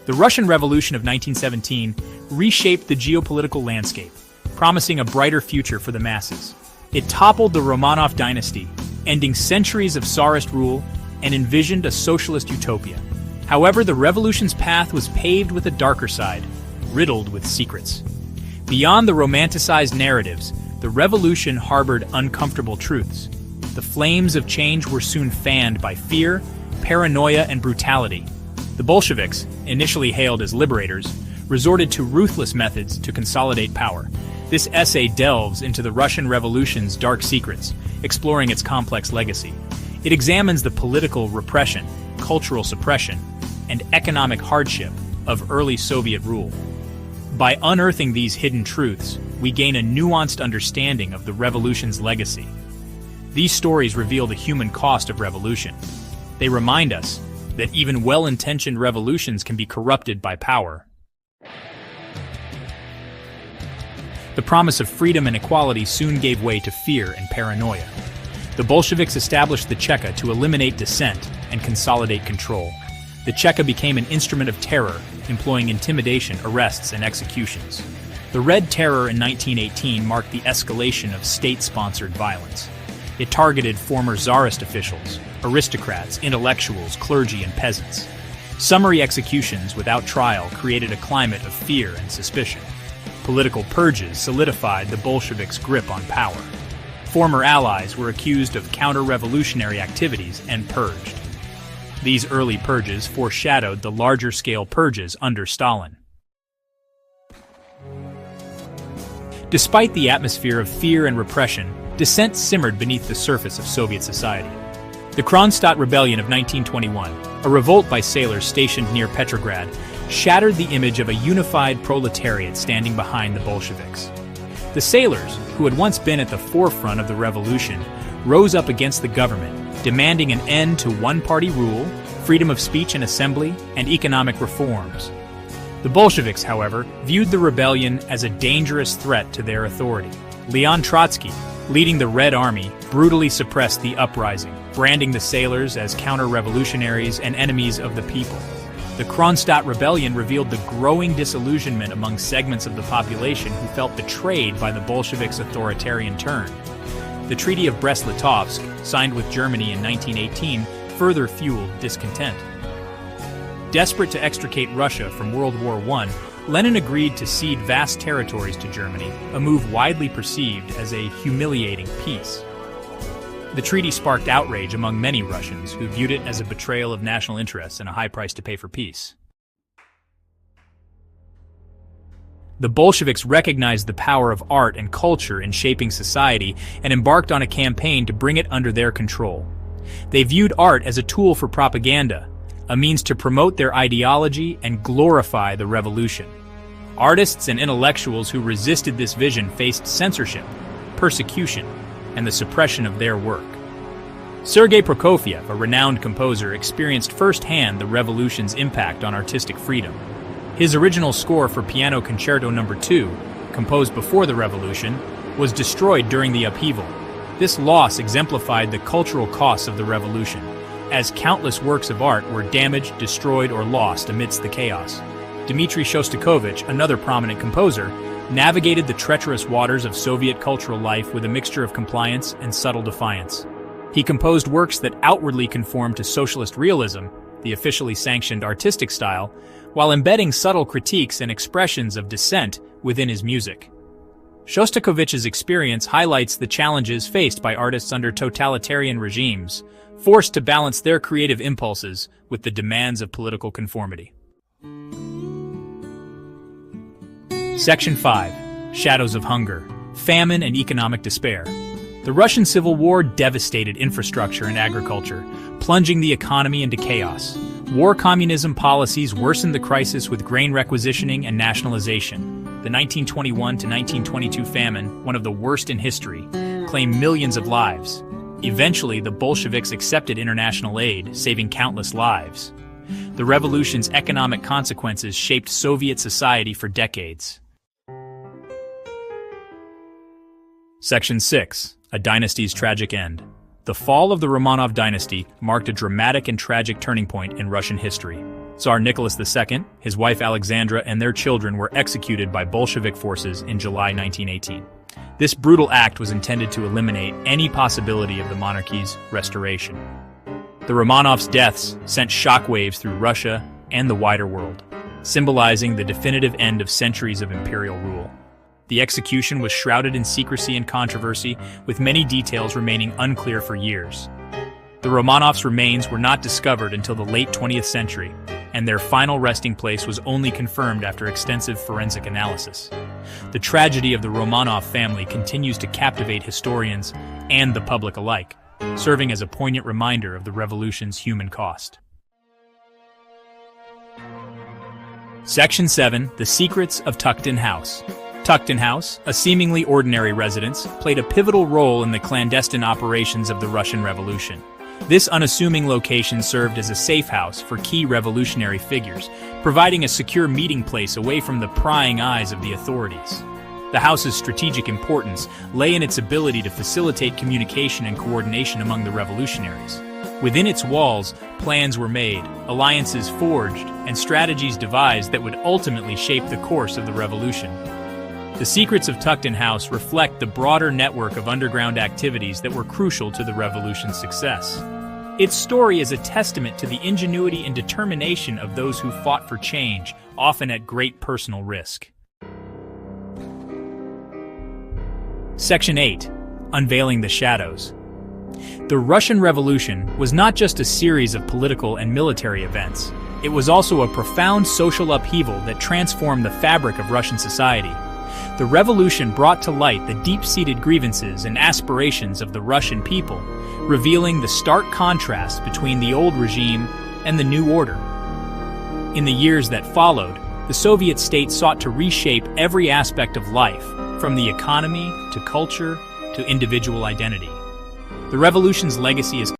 The Russian Revolution of 1917 reshaped the geopolitical landscape, promising a brighter future for the masses. It toppled the Romanov dynasty, ending centuries of Tsarist rule, and envisioned a socialist utopia. However, the revolution's path was paved with a darker side, riddled with secrets. Beyond the romanticized narratives, the revolution harbored uncomfortable truths. The flames of change were soon fanned by fear, paranoia, and brutality. The Bolsheviks, initially hailed as liberators, resorted to ruthless methods to consolidate power. This essay delves into the Russian Revolution's dark secrets, exploring its complex legacy. It examines the political repression, cultural suppression, and economic hardship of early Soviet rule. By unearthing these hidden truths, we gain a nuanced understanding of the revolution's legacy. These stories reveal the human cost of revolution. They remind us that even well-intentioned revolutions can be corrupted by power. The promise of freedom and equality soon gave way to fear and paranoia. The Bolsheviks established the Cheka to eliminate dissent and consolidate control. The Cheka became an instrument of terror, employing intimidation, arrests, and executions. The Red Terror in 1918 marked the escalation of state-sponsored violence. It targeted former Tsarist officials, aristocrats, intellectuals, clergy, and peasants. Summary executions without trial created a climate of fear and suspicion. Political purges solidified the Bolsheviks' grip on power. Former allies were accused of counter-revolutionary activities and purged. These early purges foreshadowed the larger-scale purges under Stalin. Despite the atmosphere of fear and repression, dissent simmered beneath the surface of Soviet society. The Kronstadt Rebellion of 1921, a revolt by sailors stationed near Petrograd, shattered the image of a unified proletariat standing behind the Bolsheviks. The sailors, who had once been at the forefront of the revolution, rose up against the government, demanding an end to one-party rule, freedom of speech and assembly, and economic reforms. The Bolsheviks, however, viewed the rebellion as a dangerous threat to their authority. Leon Trotsky, leading the Red Army, brutally suppressed the uprising, branding the sailors as counter-revolutionaries and enemies of the people. The Kronstadt Rebellion revealed the growing disillusionment among segments of the population who felt betrayed by the Bolsheviks' authoritarian turn. The Treaty of Brest-Litovsk, signed with Germany in 1918, further fueled discontent. Desperate to extricate Russia from World War I, Lenin agreed to cede vast territories to Germany, a move widely perceived as a humiliating peace. The treaty sparked outrage among many Russians who viewed it as a betrayal of national interests and a high price to pay for peace. The Bolsheviks recognized the power of art and culture in shaping society and embarked on a campaign to bring it under their control. They viewed art as a tool for propaganda, a means to promote their ideology and glorify the revolution. Artists and intellectuals who resisted this vision faced censorship, persecution, and the suppression of their work. Sergei Prokofiev, a renowned composer, experienced firsthand the revolution's impact on artistic freedom. His original score for Piano Concerto No. 2, composed before the revolution, was destroyed during the upheaval. This loss exemplified the cultural costs of the revolution, as countless works of art were damaged, destroyed, or lost amidst the chaos. Dmitri Shostakovich, another prominent composer, navigated the treacherous waters of Soviet cultural life with a mixture of compliance and subtle defiance. He composed works that outwardly conformed to socialist realism, the officially sanctioned artistic style, while embedding subtle critiques and expressions of dissent within his music. Shostakovich's experience highlights the challenges faced by artists under totalitarian regimes, forced to balance their creative impulses with the demands of political conformity. Section 5. Shadows of Hunger, Famine and Economic Despair. The Russian Civil War devastated infrastructure and agriculture, plunging the economy into chaos. War communism policies worsened the crisis with grain requisitioning and nationalization. The 1921 to 1922 famine, one of the worst in history, claimed millions of lives. Eventually, the Bolsheviks accepted international aid, saving countless lives. The revolution's economic consequences shaped Soviet society for decades. Section 6. A Dynasty's Tragic End. The fall of the Romanov dynasty marked a dramatic and tragic turning point in Russian history. Tsar Nicholas II, his wife Alexandra, and their children were executed by Bolshevik forces in July 1918. This brutal act was intended to eliminate any possibility of the monarchy's restoration. The Romanovs' deaths sent shockwaves through Russia and the wider world, symbolizing the definitive end of centuries of imperial rule. The execution was shrouded in secrecy and controversy, with many details remaining unclear for years. The Romanovs' remains were not discovered until the late 20th century, and their final resting place was only confirmed after extensive forensic analysis. The tragedy of the Romanov family continues to captivate historians and the public alike, serving as a poignant reminder of the revolution's human cost. Section 7. The Secrets of Tucked-In House. Tucked-In House, a seemingly ordinary residence, played a pivotal role in the clandestine operations of the Russian Revolution. This unassuming location served as a safe house for key revolutionary figures, providing a secure meeting place away from the prying eyes of the authorities. The house's strategic importance lay in its ability to facilitate communication and coordination among the revolutionaries. Within its walls, plans were made, alliances forged, and strategies devised that would ultimately shape the course of the revolution. The secrets of Tucked-In House reflect the broader network of underground activities that were crucial to the revolution's success. Its story is a testament to the ingenuity and determination of those who fought for change, often at great personal risk. Section 8. Unveiling the Shadows. The Russian Revolution was not just a series of political and military events. It was also a profound social upheaval that transformed the fabric of Russian society. The revolution brought to light the deep-seated grievances and aspirations of the Russian people, revealing the stark contrast between the old regime and the new order. In the years that followed, the Soviet state sought to reshape every aspect of life, from the economy to culture to individual identity. The revolution's legacy is